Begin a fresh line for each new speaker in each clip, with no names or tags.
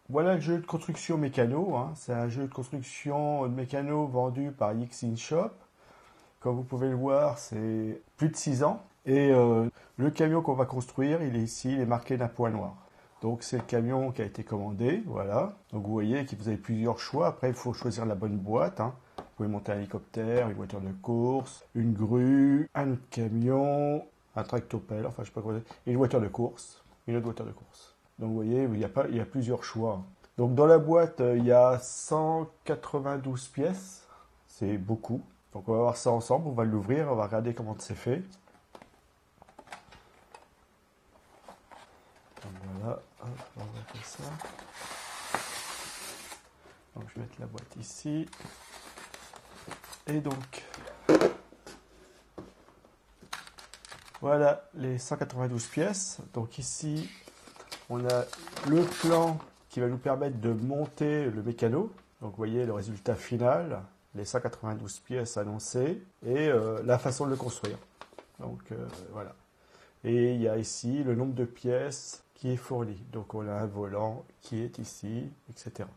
Voilà le jeu de construction mécano, hein. C'est un jeu de construction de mécano vendu par Yixin Shop. Comme vous pouvez le voir, c'est plus de 6 ans. Et le camion qu'on va construire, il est ici, il est marqué d'un point noir. Donc c'est le camion qui a été commandé, voilà. Donc vous voyez que vous avez plusieurs choix. Après, il faut choisir la bonne boîte, hein. Vous pouvez monter un hélicoptère, une voiture de course, une grue, un autre camion, un tractopelle, enfin je sais pas quoi, et une voiture de course, une autre voiture de course. Donc vous voyez, il y a plusieurs choix. Donc dans la boîte, il y a 192 pièces, c'est beaucoup. Donc on va voir ça ensemble, on va l'ouvrir, on va regarder comment c'est fait. Donc voilà, hop, on va faire ça. Donc je vais mettre la boîte ici. Et donc, voilà les 192 pièces. Donc ici, on a le plan qui va nous permettre de monter le mécano. Donc vous voyez le résultat final, les 192 pièces annoncées et la façon de le construire. Donc voilà. Et il y a ici le nombre de pièces qui est fourni. Donc on a un volant qui est ici, etc.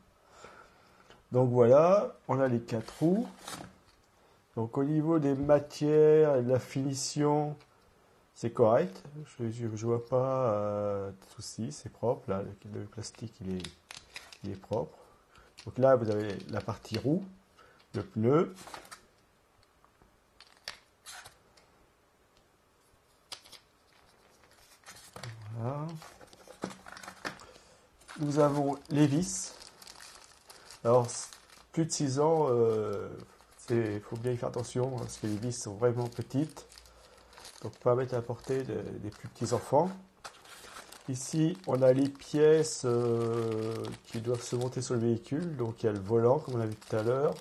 Donc voilà, on a les 4 roues. Donc au niveau des matières et de la finition, c'est correct. Je ne vois pas de souci, c'est propre. Là, le plastique il est propre. Donc là, vous avez la partie roue, le pneu. Voilà. Nous avons les vis. Alors, plus de 6 ans, il faut bien y faire attention parce que les vis sont vraiment petites. Donc, pas mettre à la portée des plus petits enfants. Ici, on a les pièces qui doivent se monter sur le véhicule. Donc, il y a le volant, comme on a vu tout à l'heure.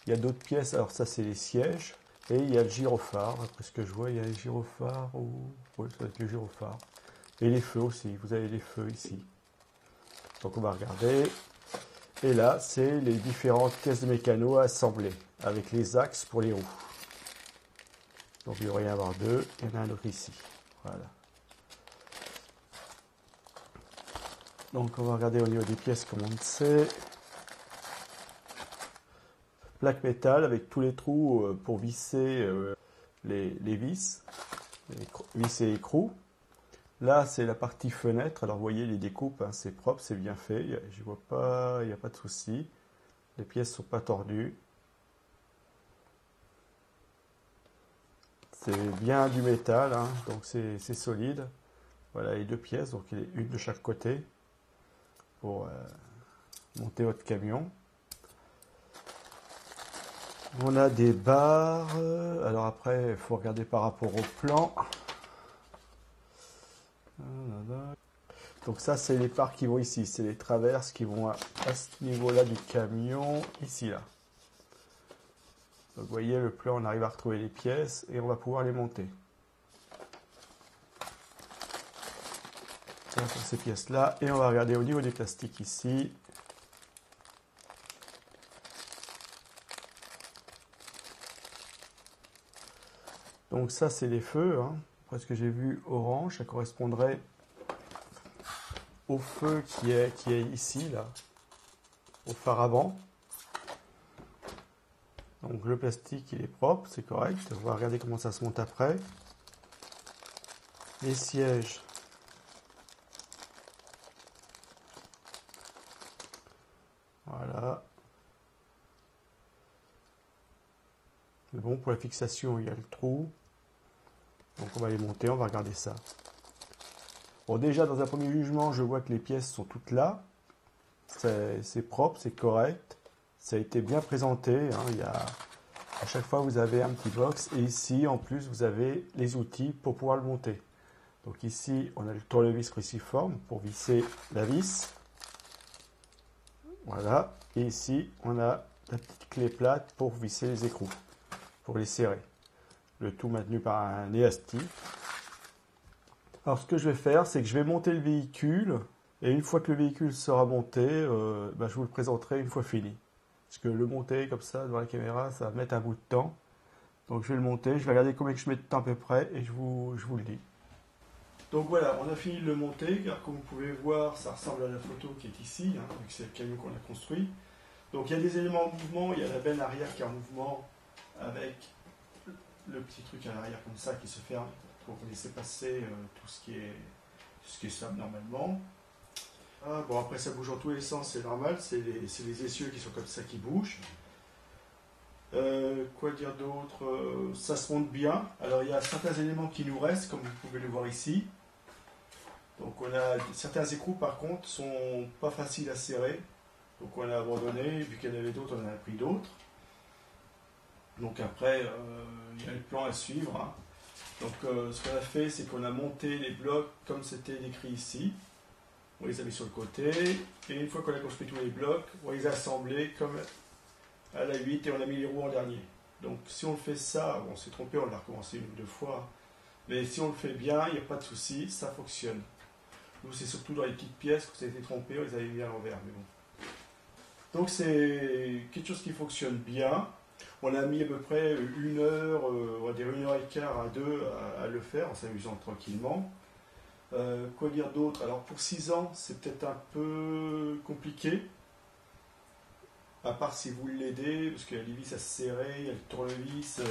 Il y a d'autres pièces. Alors, ça, c'est les sièges. Et il y a le gyrophare. Après ce que je vois, il y a les gyrophares. Oui, ça va être le gyrophare. Et les feux aussi. Vous avez les feux ici. Donc, on va regarder. Et là, c'est les différentes pièces de mécano à assembler avec les axes pour les roues. Donc, il devrait y en avoir deux. Il y en a un autre ici. Voilà. Donc, on va regarder au niveau des pièces comment c'est. Plaque métal avec tous les trous pour visser les vis, visser les écrous. Là, c'est la partie fenêtre. Alors, vous voyez les découpes, hein, c'est propre, c'est bien fait. Je vois pas, il n'y a pas de souci. Les pièces ne sont pas tordues. C'est bien du métal, hein, donc c'est solide. Voilà les deux pièces, donc une de chaque côté pour monter votre camion. On a des barres. Alors après, il faut regarder par rapport au plan. Donc ça, c'est les parts qui vont ici. C'est les traverses qui vont à ce niveau-là du camion, ici, là. Donc vous voyez, le plan, on arrive à retrouver les pièces et on va pouvoir les monter. Là, pour ces pièces-là. Et on va regarder au niveau des plastiques ici. Donc ça, c'est les feux, hein. Après ce que j'ai vu orange, ça correspondrait au feu qui est ici, là, au phare avant. Donc le plastique, il est propre, c'est correct. On va regarder comment ça se monte après. Les sièges. Voilà. Mais bon, pour la fixation, il y a le trou. Donc on va les monter, on va regarder ça. Bon, déjà, dans un premier jugement, je vois que les pièces sont toutes là. C'est propre, c'est correct. Ça a été bien présenté, hein. À chaque fois, vous avez un petit box. Et ici, en plus, vous avez les outils pour pouvoir le monter. Donc ici, on a le tournevis cruciforme pour visser la vis. Voilà. Et ici, on a la petite clé plate pour visser les écrous, pour les serrer. Le tout maintenu par un élastique. Alors ce que je vais faire, c'est que je vais monter le véhicule. Et une fois que le véhicule sera monté, je vous le présenterai une fois fini. Parce que le monter comme ça devant la caméra, ça va mettre un bout de temps. Donc je vais le monter, je vais regarder combien je mets de temps à peu près et je vous le dis. Donc voilà, on a fini de le monter, car comme vous pouvez voir, ça ressemble à la photo qui est ici, hein, vu que c'est le camion qu'on a construit. Donc il y a des éléments en mouvement, il y a la benne arrière qui est en mouvement avec le petit truc à l'arrière comme ça qui se ferme pour laisser passer tout ce qui est sable normalement. Ah, bon, après ça bouge en tous les sens, c'est normal, c'est les essieux qui sont comme ça qui bougent. Quoi dire d'autre? Ça se monte bien. Alors il y a certains éléments qui nous restent, comme vous pouvez le voir ici. Donc on a certains écrous par contre sont pas faciles à serrer. Donc on a abandonné, vu qu'il y en avait d'autres, on en a pris d'autres. Donc après, il y a le plan à suivre, hein. Donc ce qu'on a fait, c'est qu'on a monté les blocs comme c'était décrit ici. On les a mis sur le côté. Et une fois qu'on a construit tous les blocs, on les a assemblés comme à la 8 et on a mis les roues en dernier. Donc si on fait ça, on s'est trompé, on l'a recommencé une ou deux fois. Mais si on le fait bien, il n'y a pas de souci, ça fonctionne. Nous, c'est surtout dans les petites pièces que ça a été trompé, on les avait mis à l'envers. Mais bon. Donc c'est quelque chose qui fonctionne bien. On a mis à peu près 1 heure, on va dire 1 heure et quart à 2 à le faire en s'amusant tranquillement. Quoi dire d'autre? Alors pour 6 ans, c'est peut-être un peu compliqué. À part si vous l'aidez, parce qu'il y a les vis à se serrer, il y a le tournevis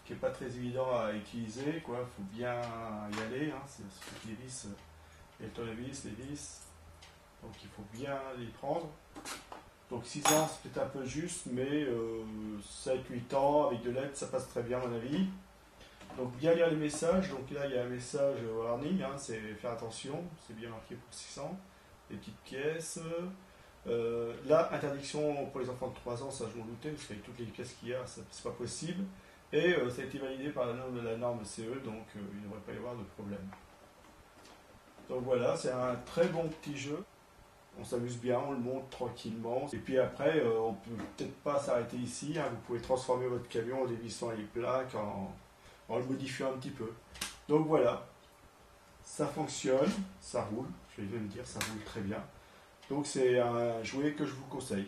qui n'est pas très évident à utiliser. Il faut bien y aller. Hein. C'est les vis, il y a le tournevis, les vis. Donc il faut bien les prendre. Donc 6 ans, c'est peut-être un peu juste, mais 7-8 ans, avec de l'aide, ça passe très bien à mon avis. Donc bien lire les messages. Donc là, il y a un message warning, hein, c'est faire attention, c'est bien marqué pour 600. Les petites pièces. Là, interdiction pour les enfants de 3 ans, ça je m'en doutais, parce qu'avec toutes les pièces qu'il y a, c'est pas possible. Et ça a été validé par la norme CE, donc il ne devrait pas y avoir de problème. Donc voilà, c'est un très bon petit jeu. On s'amuse bien, on le monte tranquillement. Et puis après, on peut peut-être pas s'arrêter ici. Hein. Vous pouvez transformer votre camion en dévissant les plaques, en le modifiant un petit peu. Donc voilà, ça fonctionne, ça roule. Je vais même dire, ça roule très bien. Donc c'est un jouet que je vous conseille.